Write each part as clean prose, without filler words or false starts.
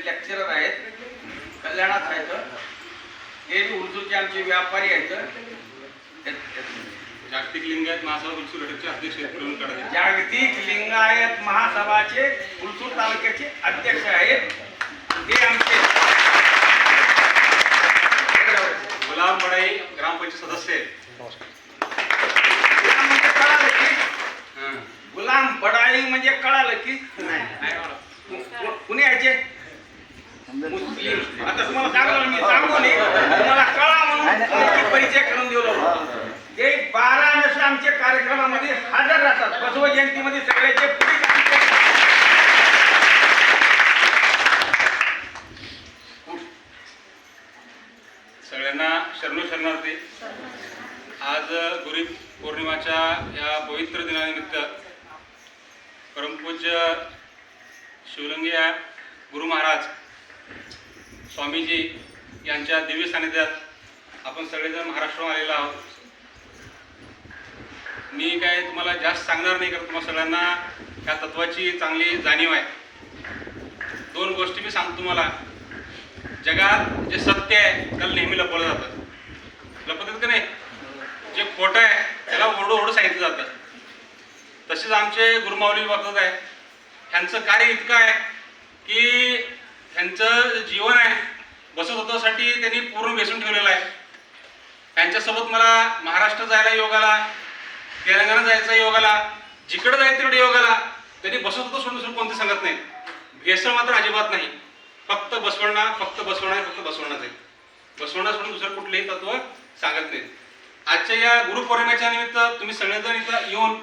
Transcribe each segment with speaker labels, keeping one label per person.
Speaker 1: Lecturer आहेत, कल्याणात आहेत. हे उर्दूचे आमचे व्यापारी आहेत.
Speaker 2: जागतिक लिंगायत महासभा हुलसूर गटाचे अध्यक्ष आहेत प्रवीण कडाचे.
Speaker 1: जागतिक लिंगायत महासभाचे हुलसूर तालुक्याचे अध्यक्ष आहेत. हे आमचे
Speaker 2: गुलाम बडाई ग्रामपंचायत सदस्य आहेत.
Speaker 1: गुलाम बडाई म्हणजे कळालं की कुणी यायचे मुस्लिम. आता तुम्हाला सांगलो मी, सांगू नये तुम्हाला कळा म्हणून परिचय करून दिलो. ते 12 वर्ष आमच्या कार्यक्रमामध्ये हजर राहतात. बसव जयंतीमध्ये सगळ्याचे पुढे
Speaker 2: सगळ्यांना शरणो शरणार्थी. आज गुरु पौर्णिमाच्या या पवित्र दिनानिमित्त परमपूज्य शिवलिंगीय गुरु महाराज स्वामीजी यांच्या दिव्य सानिध्यात आपण सगळेजण महाराष्ट्रावर आलेलो आहोत. मी काय तुम्हाला जास्त सांगणार नाही, कारण तुम्हाला सगळ्यांना या तत्वाची चांगली जाणीव आहे. 2 गोष्टी मी सांगतो तुम्हाला. जगात जे सत्य आहे त्याला नेहमी लपवलं जातं, लपवतात का नाही. जे खोटं आहे त्याला ओरडू सांगितलं जातं. तसेच आमचे गुरुमाऊली बाबतीत आहे. ह्यांचं कार्य इतकं आहे की ह्यांचं जीवन आहे बसवतत्वासाठी त्यांनी पूर्ण बेसून ठेवलेलं आहे. त्यांच्यासोबत मला महाराष्ट्र जायला योग आला, तेलंगणा जायचा योग आला, जिकडे जायचं तिकडे योग आला. त्यांनी बसवतत्व सोडून कोणते सांगत नाही. भेसळ मात्र अजिबात नाही. फक्त बसवणा, फक्त बसवणा, फक्त बसवणाच आहे. बसवणा सोडून दुसरं कुठलेही तत्व सांगत नाही. आजच्या या गुरुपौर्णिमेच्या निमित्त तुम्ही सगळेजण इथं येऊन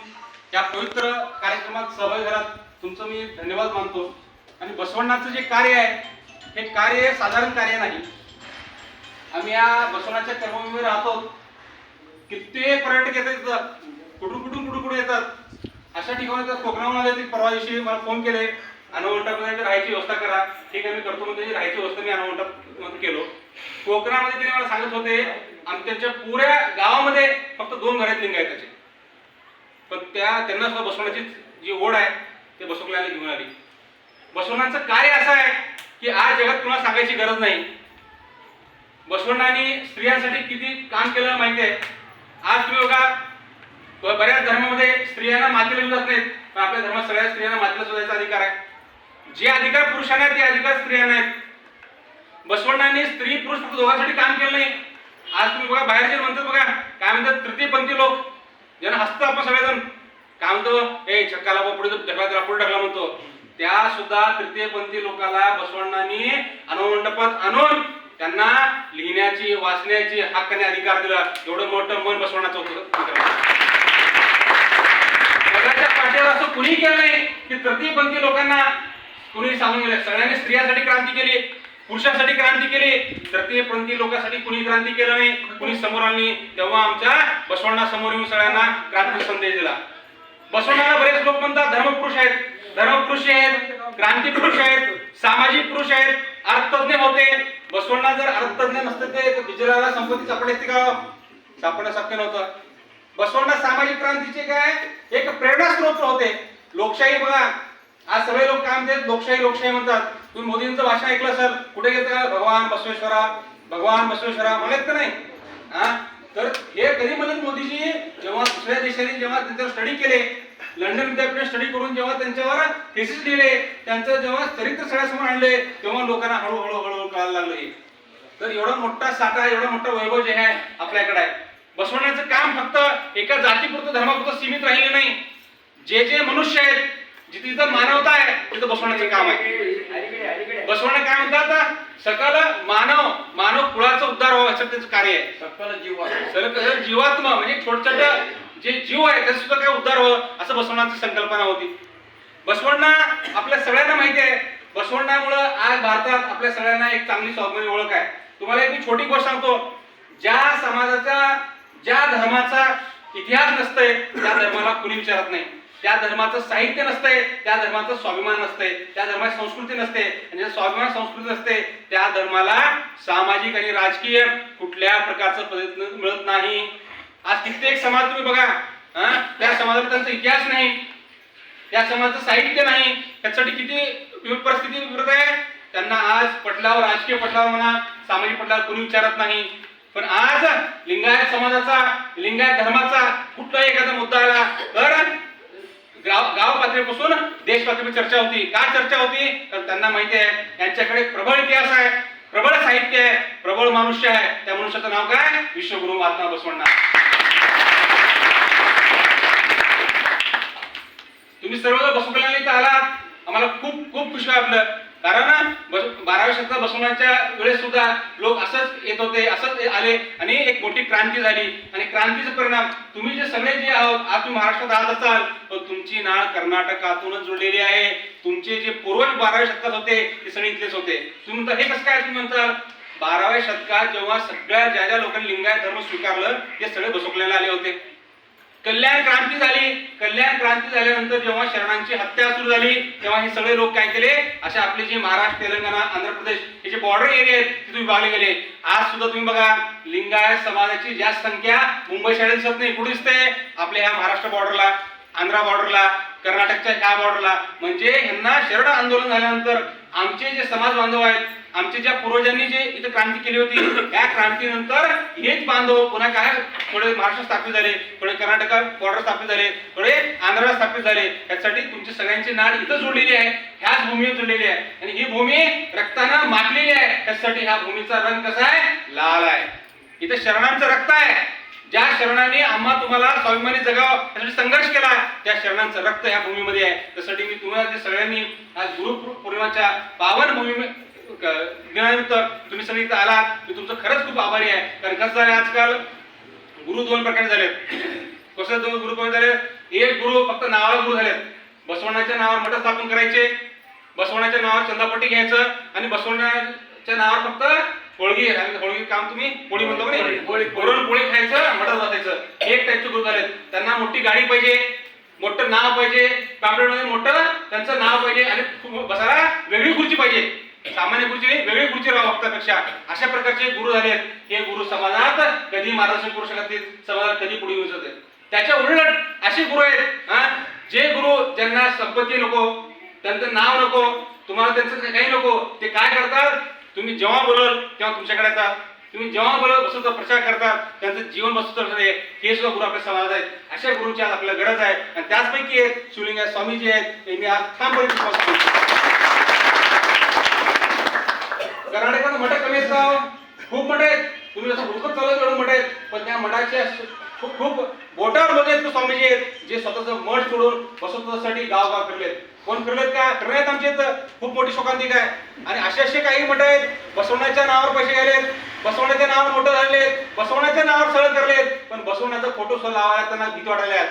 Speaker 2: या पवित्र कार्यक्रमात सहभागी झालात, तुमचं मी धन्यवाद मानतो. आणि बसवण्याचं जे कार्य आहे हे कार्य साधारण कार्य नाही. आम्ही या बसवण्याच्या कर्मभूमीवर राहतो. कित्येक पर्यटक येतात, कुठून येतात. अशा ठिकाणी तर कोकणाहून आले ते परवा दिवशी मला फोन केले, अनवंटामध्ये राहायची व्यवस्था करा. ठीक आहे, मी करतो. म्हणजे राहायची व्यवस्था मी अनवंटामध्ये केलो. कोकणामध्ये ते मला सांगत होते आमच्या पुऱ्या गावामध्ये फक्त 2 घरात लिंग आहेत त्याचे, पण त्यांना सुद्धा बसवण्याची जी ओढ आहे ते बसवल्याला घेऊन आली. बसवण्याचं कार्य असं आहे की आज जगात तुम्हाला सांगायची गरज नाही. बसवण्णांनी स्त्रियांसाठी किती काम केलं माहिती आहे. आज तुम्ही बघा बऱ्याच धर्मामध्ये स्त्रियांना मातीला जात नाहीत, पण आपल्या धर्मात सगळ्या स्त्रियांना मातीला शोधायचा अधिकार आहे. जे अधिकार पुरुषांना आहेत ते अधिकार स्त्रियांना आहेत. बसवण्णांनी स्त्री पुरुष फक्त दोघांसाठी काम केलं नाही. आज तुम्ही बघा बाहेरचे म्हणतात, बघा काय म्हणतात तृतीयपंथी लोक, ज्यांना हसतं आपण सगळेजण, काय म्हणतो हे छक्काला पुढे ढकला, त्याला पुढे ढकला म्हणतो. त्या सुद्धा तृतीयपंथी लोकांना बसवण्णांनी अनवंटपात आणून त्यांना लिहिण्याची, वाचण्याची हक्काने अधिकार दिला. एवढं मोठं मन बसवण्याचं होतं. जगाच्या पाठीवर असं कुणी केलं नाही की तृतीयपंथी लोकांना कुणी सांगून गेलं. सगळ्यांनी स्त्रियांसाठी क्रांती केली, पुरुषांसाठी क्रांती केली. तृतीयपंथी लोकांसाठी कुणी क्रांती केलं नाही, कुणी समोर आली. तेव्हा आमच्या बसवण्णा समोर येऊन सगळ्यांना क्रांती संदेश दिला. बसवण्याला बरेच लोक म्हणतात धर्मपुरुष आहेत, धर्मपुरुष आहेत, क्रांतीपुरुष आहेत, सामाजिक पुरुष आहेत, अर्थतज्ञ होते. बसवण्णा जर अर्थतज्ञ नसते ते बिजलाला संपत्ती सापडली असती का? सापडणं शक्य नव्हतं. बसवण्णा सामाजिक क्रांतीचे काय एक प्रेरणास्त्रोत होते. लोकशाही बघा, आज सगळे लोक काय म्हणतात लोकशाही लोकशाही म्हणतात. तुम्ही मोदींचं भाषण ऐकलं सर, कुठे गेलं का भगवान बसवेश्वरा, भगवान बसवेश्वरा म्हणत का नाही. तर हे कधी म्हणत मोदीजी जेव्हा दुसऱ्या देशांनी जेव्हा त्यांच्यावर स्टडी केले, लंडन विद्यापीठात स्टडी करून जेव्हा त्यांच्यावर थेसिस लिहिले, त्यांचं जेव्हा चरित्र सगळ्यासमोर आणले, तेव्हा लोकांना हळूहळू कळायला लागले. तर एवढा मोठा साठा, एवढा मोठा वैभव जे आहे आपल्याकडे आहे. बसवण्याचं काम फक्त एका जातीपुरतं धर्मापुरतं सीमित राहिले नाही. जे मनुष्य आहेत, जिथं मानवता आहे तिथं बसवण्याचं काम आहे. बसवणं काय म्हणतात, सकल मानव कुळाचा उद्धार व्हावा असं त्याचं कार्य आहे. सकल जीवात्मा म्हणजे छोट जे जीव आहे त्याचा सुद्धा काय उद्धार व्हावं असं बसवण्याची संकल्पना होती. बसवण्णा आपल्या सगळ्यांना माहिती आहे. बसवण्णामुळे आज भारतात आपल्या सगळ्यांना एक चांगली स्वाभिमानी ओळख आहे. तुम्हाला एक मी छोटी गोष्ट सांगतो. ज्या समाजाचा, ज्या धर्माचा इतिहास नसतंय त्या धर्माला कुणी विचारत नाही. त्या धर्माचं साहित्य नसतंय, त्या धर्माचं स्वाभिमान नसतंय, त्या धर्माची संस्कृती नसते. आणि स्वाभिमान संस्कृती नसते त्या धर्माला सामाजिक आणि राजकीय कुठल्या प्रकारचं पद्धत मिळत नाही. आज कित्येक समाज तुम्ही बघा, त्या समाजाला त्यांचा इतिहास नाही, त्या समाजाचं साहित्य नाही, त्यासाठी किती परिस्थिती विरोध आहे. त्यांना त्यांना आज पटलावर, राजकीय पटलावर म्हणा, सामाजिक पटलावर कोणी विचारत नाही. पण आज लिंगायत समाजाचा, लिंगायत धर्माचा कुठलाही एखादा मुद्दा आला तर गाव पातळीपासून देश पातळीवर चर्चा होती. का चर्चा होती? तर त्यांना माहिती आहे यांच्याकडे प्रबळ इतिहास आहे, प्रबळ साहित्य आहे, प्रबळ मनुष्य आहे. त्या मनुष्याचं नाव काय? विश्वगुरु महात्मा बसवण्णा. तुम्ही सर्व बसव कल्याण इथं आलात, आम्हाला खूप खूप खुशी वाटलं. कारण 12व्या शतकात बसवण्याच्या वेळेस सुद्धा लोक असंच येत होते, असंच आले आणि एक मोठी क्रांती झाली. आणि क्रांतीचा परिणाम तुम्ही जे सगळे जे आहोत, आज तुम्ही महाराष्ट्रात आहात असाल, तर तुमची नाळ कर्नाटकातूनच जोडलेली आहे. तुमचे जे पूर्वज 12व्या शतकात होते ते सगळे इथलेच होते. तुम्ही म्हणता हे कसं काय? तुम्ही म्हणताल 12व्या शतकात जेव्हा सगळ्या ज्या लोकांनी लिंगायत धर्म स्वीकारलं ते सगळे बसवकल्याणला आले होते. कल्याण क्रांती झाली. कल्याण क्रांती झाल्यानंतर जेव्हा शरणांची हत्या सुरू झाली तेव्हा हे सगळे लोक काय केले, असे आपले जे महाराष्ट्र, तेलंगणा, आंध्र प्रदेश हे जे बॉर्डर एरिया आहेत तिथे विभागले गेले. आज सुद्धा तुम्ही बघा लिंगायत समाजाची जास्त संख्या मुंबई साईडला दिसत नाही. कुठे दिसते? आपल्या ह्या महाराष्ट्र बॉर्डरला, आंध्रा बॉर्डरला, कर्नाटकच्या ह्या बॉर्डरला. म्हणजे ह्यांना शरण आंदोलन झाल्यानंतर आमचे जे समाज बांधव आहेत, आमच्या ज्या पूर्वजांनी जे इथे क्रांती केली होती, त्या क्रांतीनंतर हेच बांधव पुन्हा काय थोडे महाराष्ट्र स्थापित झाले, थोडे कर्नाटकात बॉर्डर स्थापित झाले, थोडे आंध्रात स्थापित झाले. यासाठी तुमची सगळ्यांची नाड इथं जोडलेली आहे, ह्याच भूमीवर जोडलेली आहे. आणि ही भूमी रक्तानं माखलेली आहे. त्यासाठी ह्या भूमीचा रंग कसा आहे? लाल आहे. इथं शरणांचं रक्त आहे. ज्या शरणांनी आम्हा तुम्हाला स्वाभिमानी जगाव यासाठी संघर्ष केला, त्या शरणांचं रक्त ह्या भूमीमध्ये आहे. त्यासाठी मी तुम्हाला सगळ्यांनी आज गुरुपौर्णिमेच्या पावन भूमी दिनानिमित्त तुम्ही सगळे इथं आलात, मी तुमचं खरंच खूप आभारी आहे. कारण कसं झालं आजकाल गुरु दोन प्रकारे झालेत. कसं दोन गुरु झाले? एक गुरु फक्त नावाला गुरु झालेत. बसवण्याच्या नावावर मठ स्थापन करायचे, बसवण्याच्या नावावर चंदापट्टी घ्यायचं आणि बसवण्याच्या नावावर फक्त होळगी काम तुम्ही पोळी म्हणतो का नाही, पोळी खायचं, मठात बसायचं. एक टाईपचे गुरु झालेत. त्यांना मोठी गाडी पाहिजे, मोठं नाव पाहिजे, पॅम्पलेटमध्ये मोठं त्यांचं नाव पाहिजे आणि बसायला वेगळी खुर्ची पाहिजे. सामान्य खुर्ची नाही, वेगळी खुर्ची राहा वक्तापेक्षा. अशा प्रकारचे गुरु झालेत. हे गुरु समाजात कधी मार्गदर्शन करू शकत नाहीत, समाजात कधी पुढे येऊ शकते. त्याच्या उलट असे गुरु आहेत जे गुरु ज्यांना संपत्ती नको, त्यांचं नाव नको, तुम्हाला त्यांचं काही नको, ते काय करतात? तुम्ही जेव्हा बोलाल तेव्हा तुमच्याकडे येतात, तुम्ही जेव्हा बोलत बसूचा प्रचार करतात, त्यांचं जीवन बसत हे सुद्धा गुरु आपल्या समाजात आहेत. अशा गुरुची आज आपल्याला गरज आहे. आणि त्याचपैकी आहेत शिवलिंग स्वामीजी आहेत. हे मी आज ठामपणे विश्वास करतो. कर्नाटकात मठ कमी आहेत, खूप मठ आहेत. तुम्ही जसं हुडकत चालत एवढं मठ आहेत, पण त्या मठाचे खूप बोटावर लोक आहेत स्वामीजी आहेत जे स्वतःचं मठ सोडून बसवण्यासाठी गावगाव फिरलेत. कोण फिरलेत का? फिरलेत आमच्या इथं खूप मोठी शोकांतिका आहे. आणि असे काही मठ आहेत बसवण्याच्या नावावर पैसे गेलेत, बसवण्याच्या नावावर मोठं झालेत, बसवण्याच्या नावावर सगळं करलेत, पण बसवण्याचा फोटो सुद्धा लावायला त्यांना भीती वाटायला.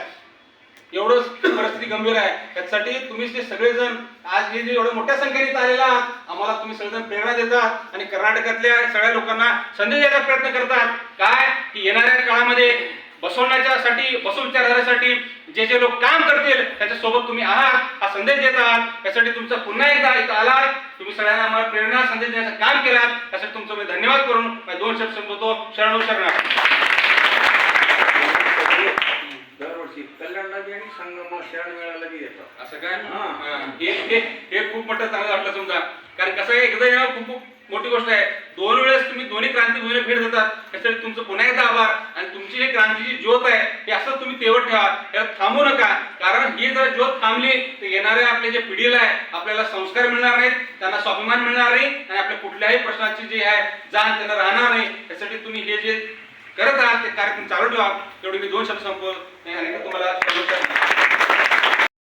Speaker 2: एवढंच परिस्थिती गंभीर आहे. त्यासाठी तुम्ही ते सगळेजण आज हे जे एवढ्या मोठ्या संख्येने आलेला आहात, आम्हाला तुम्ही सगळेजण प्रेरणा देतात आणि कर्नाटकातल्या सगळ्या लोकांना संदेश द्यायचा प्रयत्न करतात. काय की येणाऱ्या काळामध्ये बसवण्याच्यासाठी, बसव विचारधारेसाठी जे जे लोक काम करतील त्याच्या सोबत तुम्ही आहात, हा संदेश देत आहात. त्यासाठी तुमचा पुन्हा एकदा इथं आलात, तुम्ही सगळ्यांना आम्हाला प्रेरणा संदेश देण्याचं काम केलात, त्यासाठी तुमचं मी धन्यवाद करून दोन शब्द संबोधतो. शरणो शरणा.
Speaker 3: दरवर्षी कल्याणला बी आणि संगम शरण मेळाला बी येतात.
Speaker 2: असं काय? हे खूप मोठं चांगलं वाटलं समजा. कारण कसं आहे, एकदा येणं खूप मोठी गोष्ट आहे. दोन वेळेस तुम्ही दोन्ही क्रांतीभूमीला भेट देतात, त्यासाठी तुमचं पुन्हा एकदा आभार. आणि तुमची ही क्रांतीची ज्योत आहे हे असं तुम्ही तेवढ ठेवा, याला थांबू नका. कारण ही जर ज्योत थांबली तर येणाऱ्या आपल्या जे पिढीला आहे आपल्याला संस्कार मिळणार नाहीत, त्यांना स्वाभिमान मिळणार नाही आणि आपल्या कुठल्याही प्रश्नाची जी आहे जाण त्यांना राहणार नाही. त्यासाठी तुम्ही हे जे करत आहात ते कार्यक्रम चालू ठेवा. तेवढे मी दोन शब्द संपवतो. तुम्हाला